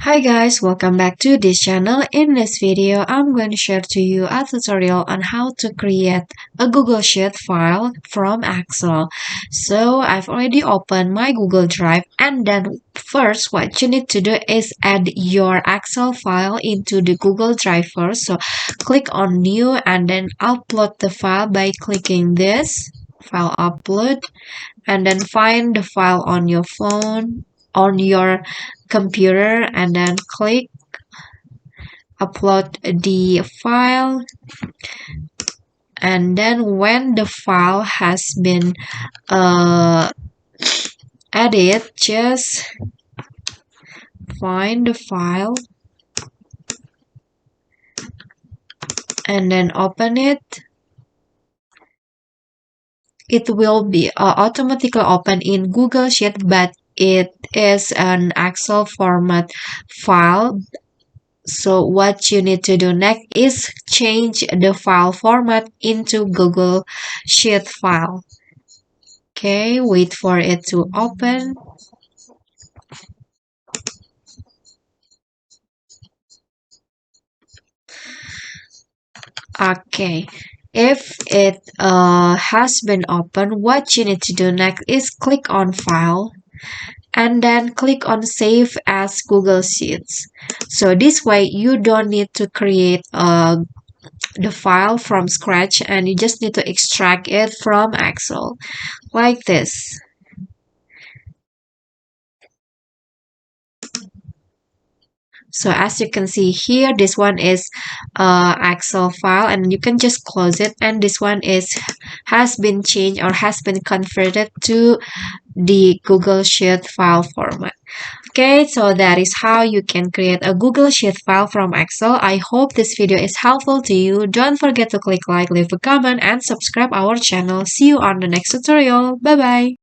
Hi guys, welcome back to this channel. In this video, I'm going to share to you a tutorial on how to create a Google Sheet file from Excel. So I've already opened my Google Drive, and then first what you need to do is add your Excel file into the Google Drive first. So click on new and then upload the file by clicking this file upload, and then find the file on your phone, on your computer, and then click upload the file. And then when the file has been added, just find the file and then open it. It will be automatically open in Google Sheet, but it is an Excel format file. So what you need to do next is change the file format into Google Sheet file. Okay, wait for it to open. Okay, if it has been opened, what you need to do next is click on File and then click on Save as Google Sheets. So this way you don't need to create the file from scratch, and you just need to extract it from Excel like this. So as you can see here, this one is Excel file, and you can just close it, and this one has been changed or has been converted to the Google Sheet file format. Okay, so that is how you can create a Google Sheet file from Excel. I hope this video is helpful to you. Don't forget to click like, leave a comment, and subscribe our channel. See you on the next tutorial. Bye bye.